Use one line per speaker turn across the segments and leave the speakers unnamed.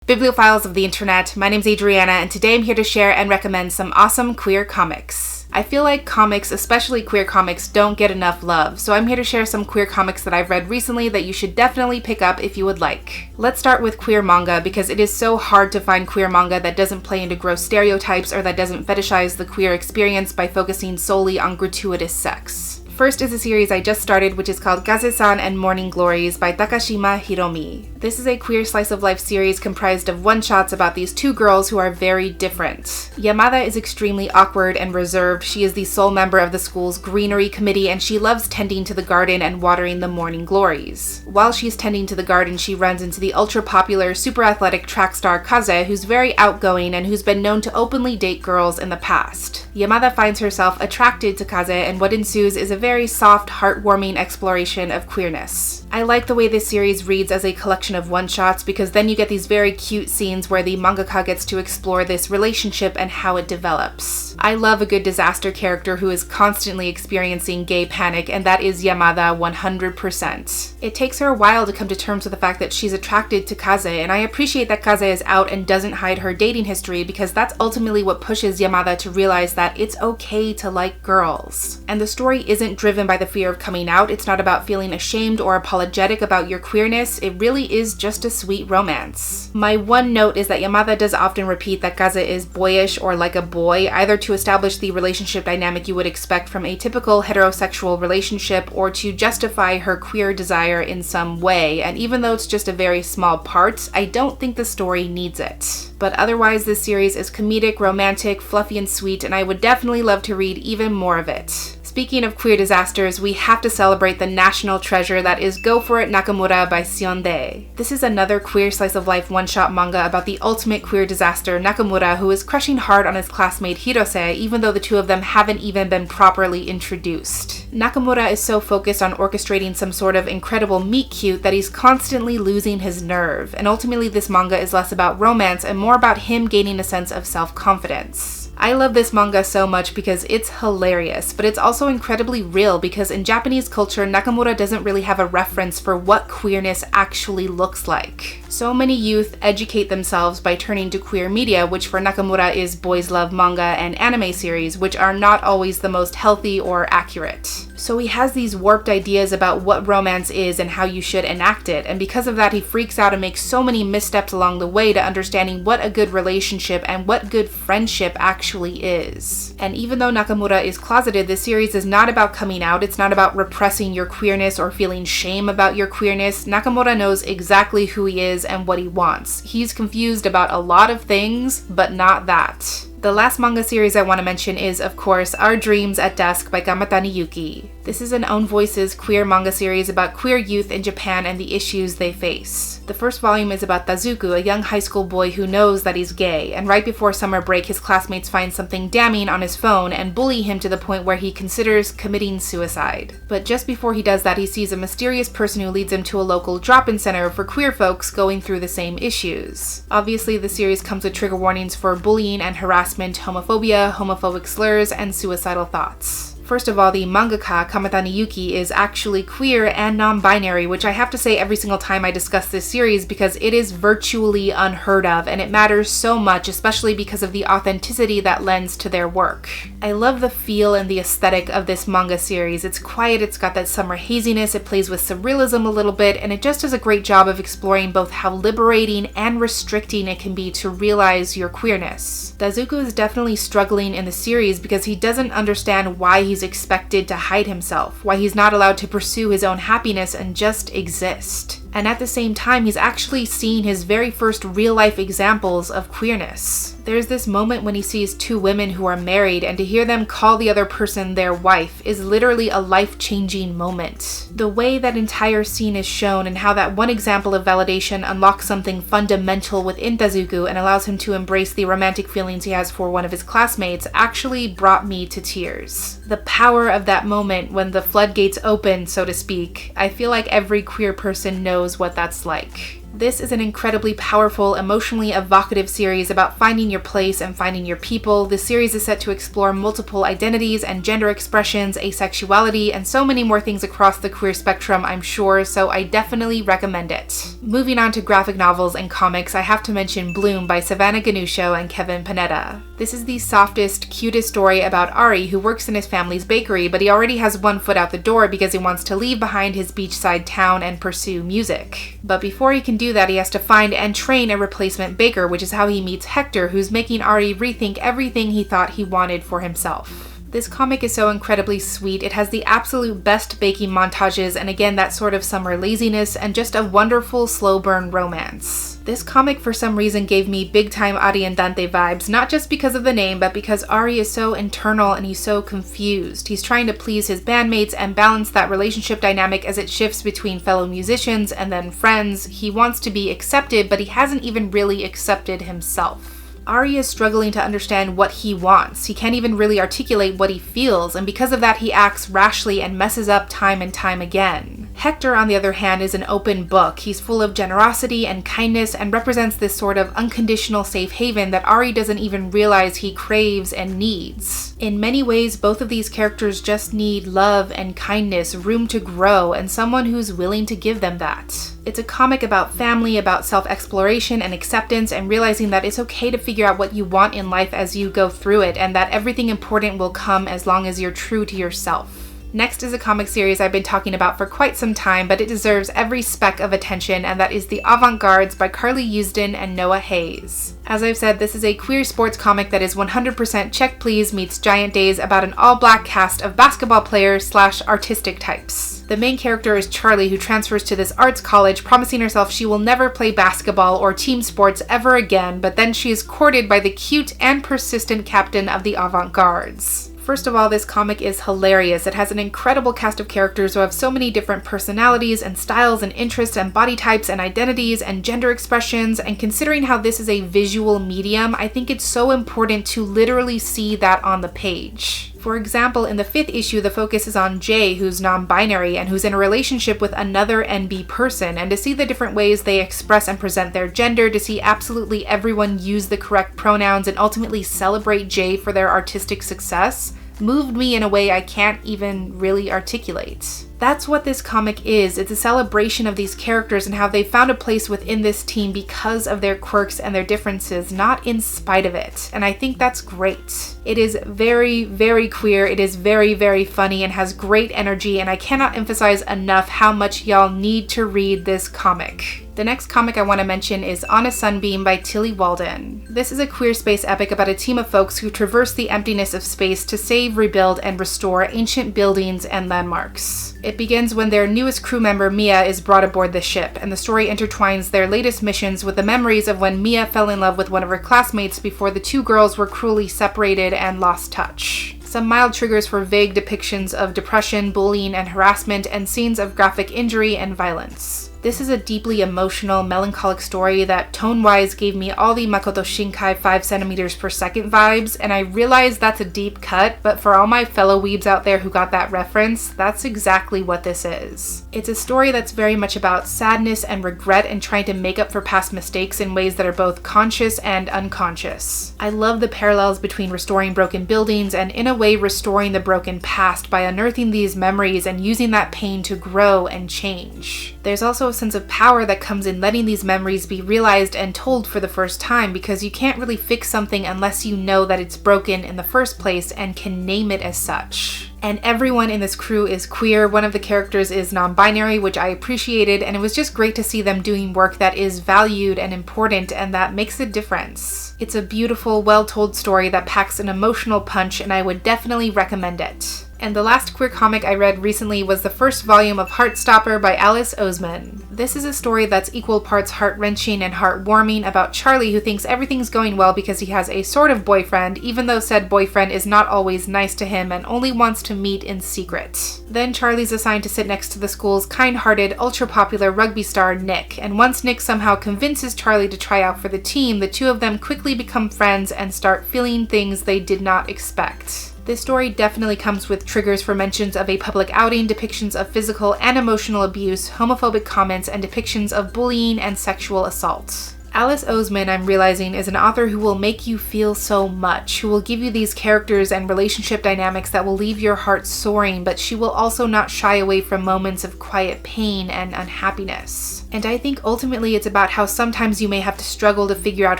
Bibliophiles of the internet, my name's Adriana, and today I'm here to share and recommend some awesome queer comics. I feel like comics, especially queer comics, don't get enough love, so I'm here to share some queer comics that I've read recently that you should definitely pick up if you would like. Let's start with queer manga, because it is so hard to find queer manga that doesn't play into gross stereotypes or that doesn't fetishize the queer experience by focusing solely on gratuitous sex. First is a series I just started, which is called Kaze-san and Morning Glories by Takashima Hiromi. This is a queer slice of life series comprised of one-shots about these two girls who are very different. Yamada is extremely awkward and reserved. She is the sole member of the school's greenery committee, and she loves tending to the garden and watering the morning glories. While she's tending to the garden, she runs into the ultra-popular, super-athletic track star Kaze, who's very outgoing and who's been known to openly date girls in the past. Yamada finds herself attracted to Kaze, and what ensues is a very soft, heartwarming exploration of queerness. I like the way this series reads as a collection of one-shots because then you get these very cute scenes where the mangaka gets to explore this relationship and how it develops. I love a good disaster character who is constantly experiencing gay panic, and that is Yamada 100%. It takes her a while to come to terms with the fact that she's attracted to Kaze, and I appreciate that Kaze is out and doesn't hide her dating history because that's ultimately what pushes Yamada to realize that it's okay to like girls. And the story isn't driven by the fear of coming out. It's not about feeling ashamed or apologetic about your queerness. It really is just a sweet romance. My one note is that Yamada does often repeat that Kaze is boyish or like a boy, either to establish the relationship dynamic you would expect from a typical heterosexual relationship or to justify her queer desire in some way, and even though it's just a very small part, I don't think the story needs it. But otherwise, this series is comedic, romantic, fluffy, and sweet, and I would definitely love to read even more of it. Speaking of queer disasters, we have to celebrate the national treasure that is Go For It Nakamura by Sionde. This is another queer slice of life one-shot manga about the ultimate queer disaster, Nakamura, who is crushing hard on his classmate Hirose, even though the two of them haven't even been properly introduced. Nakamura is so focused on orchestrating some sort of incredible meet-cute that he's constantly losing his nerve, and ultimately this manga is less about romance and more about him gaining a sense of self-confidence. I love this manga so much because it's hilarious, but it's also incredibly real because in Japanese culture, Nakamura doesn't really have a reference for what queerness actually looks like. So many youth educate themselves by turning to queer media, which for Nakamura is boys love manga and anime series, which are not always the most healthy or accurate. So he has these warped ideas about what romance is and how you should enact it, and because of that he freaks out and makes so many missteps along the way to understanding what a good relationship and what good friendship actually is. And even though Nakamura is closeted, this series is not about coming out, it's not about repressing your queerness or feeling shame about your queerness. Nakamura knows exactly who he is and what he wants. He's confused about a lot of things, but not that. The last manga series I want to mention is, of course, Our Dreams at Dusk by Gamatani Yuki. This is an Own Voices queer manga series about queer youth in Japan and the issues they face. The first volume is about Dazuku, a young high school boy who knows that he's gay, and right before summer break his classmates find something damning on his phone and bully him to the point where he considers committing suicide. But just before he does that, he sees a mysterious person who leads him to a local drop-in center for queer folks going through the same issues. Obviously, the series comes with trigger warnings for bullying and harassment, homophobia, homophobic slurs, and suicidal thoughts. First of all, the mangaka Kamatani Yuki is actually queer and non-binary, which I have to say every single time I discuss this series because it is virtually unheard of, and it matters so much, especially because of the authenticity that lends to their work. I love the feel and the aesthetic of this manga series. It's quiet, it's got that summer haziness, it plays with surrealism a little bit, and it just does a great job of exploring both how liberating and restricting it can be to realize your queerness. Dazuku is definitely struggling in the series because he doesn't understand why he's expected to hide himself, why he's not allowed to pursue his own happiness and just exist. And at the same time, he's actually seeing his very first real-life examples of queerness. There's this moment when he sees two women who are married, and to hear them call the other person their wife is literally a life-changing moment. The way that entire scene is shown and how that one example of validation unlocks something fundamental within Dazuku and allows him to embrace the romantic feelings he has for one of his classmates actually brought me to tears. The power of that moment when the floodgates open, so to speak, I feel like every queer person knows what that's like. This is an incredibly powerful, emotionally evocative series about finding your place and finding your people. This series is set to explore multiple identities and gender expressions, asexuality, and so many more things across the queer spectrum, I'm sure, so I definitely recommend it. Moving on to graphic novels and comics, I have to mention Bloom by Savannah Ganusho and Kevin Panetta. This is the softest, cutest story about Ari, who works in his family's bakery, but he already has one foot out the door because he wants to leave behind his beachside town and pursue music. But before he can do that, he has to find and train a replacement baker, which is how he meets Hector, who's making Ari rethink everything he thought he wanted for himself. This comic is so incredibly sweet. It has the absolute best baking montages and again that sort of summer laziness and just a wonderful slow burn romance. This comic for some reason gave me big time Ariandante vibes, not just because of the name, but because Ari is so internal and he's so confused. He's trying to please his bandmates and balance that relationship dynamic as it shifts between fellow musicians and then friends. He wants to be accepted, but he hasn't even really accepted himself. Ari is struggling to understand what he wants. He can't even really articulate what he feels, and because of that he acts rashly and messes up time and time again. Hector, on the other hand, is an open book. He's full of generosity and kindness and represents this sort of unconditional safe haven that Ari doesn't even realize he craves and needs. In many ways, both of these characters just need love and kindness, room to grow, and someone who's willing to give them that. It's a comic about family, about self-exploration and acceptance, and realizing that it's okay to figure out what you want in life as you go through it, and that everything important will come as long as you're true to yourself. Next is a comic series I've been talking about for quite some time, but it deserves every speck of attention, and that is the Avant Gardes by Carly Usden and Noah Hayes. As I've said, this is a queer sports comic that is 100% Check Please meets Giant Days about an all-black cast of basketball players / artistic types. The main character is Charlie, who transfers to this arts college, promising herself she will never play basketball or team sports ever again, but then she is courted by the cute and persistent captain of the Avant Gardes. First of all, this comic is hilarious. It has an incredible cast of characters who have so many different personalities and styles and interests and body types and identities and gender expressions, and considering how this is a visual medium, I think it's so important to literally see that on the page. For example, in the 5th issue, the focus is on Jay, who's non-binary and who's in a relationship with another NB person, and to see the different ways they express and present their gender, to see absolutely everyone use the correct pronouns and ultimately celebrate Jay for their artistic success, moved me in a way I can't even really articulate. That's what this comic is. It's a celebration of these characters and how they found a place within this team because of their quirks and their differences, not in spite of it. And I think that's great. It is very, very queer. It is very, very funny and has great energy, and I cannot emphasize enough how much y'all need to read this comic. The next comic I want to mention is On a Sunbeam by Tilly Walden. This is a queer space epic about a team of folks who traverse the emptiness of space to save, rebuild, and restore ancient buildings and landmarks. It begins when their newest crew member, Mia, is brought aboard the ship, and the story intertwines their latest missions with the memories of when Mia fell in love with one of her classmates before the two girls were cruelly separated and lost touch. Some mild triggers for vague depictions of depression, bullying, and harassment, and scenes of graphic injury and violence. This is a deeply emotional, melancholic story that tone-wise gave me all the Makoto Shinkai 5 cm per second vibes, and I realize that's a deep cut, but for all my fellow weebs out there who got that reference, that's exactly what this is. It's a story that's very much about sadness and regret and trying to make up for past mistakes in ways that are both conscious and unconscious. I love the parallels between restoring broken buildings and, in a way, restoring the broken past by unearthing these memories and using that pain to grow and change. There's also a sense of power that comes in letting these memories be realized and told for the first time, because you can't really fix something unless you know that it's broken in the first place and can name it as such. And everyone in this crew is queer. One of the characters is non-binary, which I appreciated, and it was just great to see them doing work that is valued and important and that makes a difference. It's a beautiful, well-told story that packs an emotional punch, and I would definitely recommend it. And the last queer comic I read recently was the first volume of Heartstopper by Alice Oseman. This is a story that's equal parts heart-wrenching and heartwarming about Charlie, who thinks everything's going well because he has a sort of boyfriend, even though said boyfriend is not always nice to him and only wants to meet in secret. Then Charlie's assigned to sit next to the school's kind-hearted, ultra-popular rugby star Nick, and once Nick somehow convinces Charlie to try out for the team, the two of them quickly become friends and start feeling things they did not expect. This story definitely comes with triggers for mentions of a public outing, depictions of physical and emotional abuse, homophobic comments, and depictions of bullying and sexual assault. Alice Oseman, I'm realizing, is an author who will make you feel so much, who will give you these characters and relationship dynamics that will leave your heart soaring, but she will also not shy away from moments of quiet pain and unhappiness. And I think ultimately it's about how sometimes you may have to struggle to figure out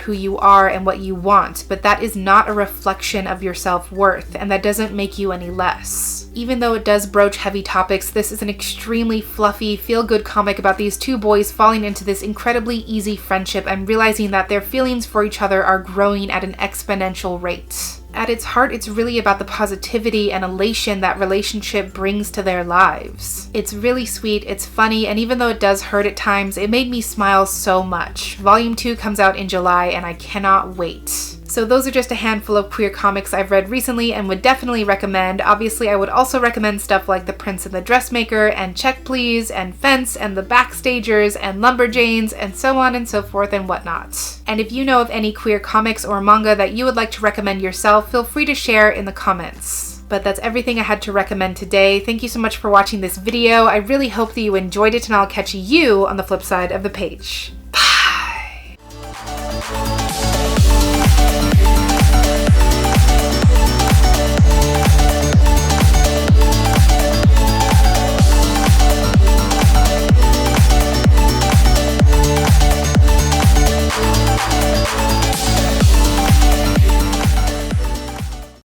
who you are and what you want, but that is not a reflection of your self-worth, and that doesn't make you any less. Even though it does broach heavy topics, this is an extremely fluffy, feel-good comic about these two boys falling into this incredibly easy friendship and realizing that their feelings for each other are growing at an exponential rate. At its heart, it's really about the positivity and elation that relationship brings to their lives. It's really sweet, it's funny, and even though it does hurt at times, it made me smile so much. Volume 2 comes out in July, and I cannot wait. So those are just a handful of queer comics I've read recently and would definitely recommend. Obviously, I would also recommend stuff like The Prince and the Dressmaker, and Check Please, and Fence, and The Backstagers, and Lumberjanes, and so on and so forth and whatnot. And if you know of any queer comics or manga that you would like to recommend yourself, feel free to share in the comments. But that's everything I had to recommend today. Thank you so much for watching this video. I really hope that you enjoyed it, and I'll catch you on the flip side of the page.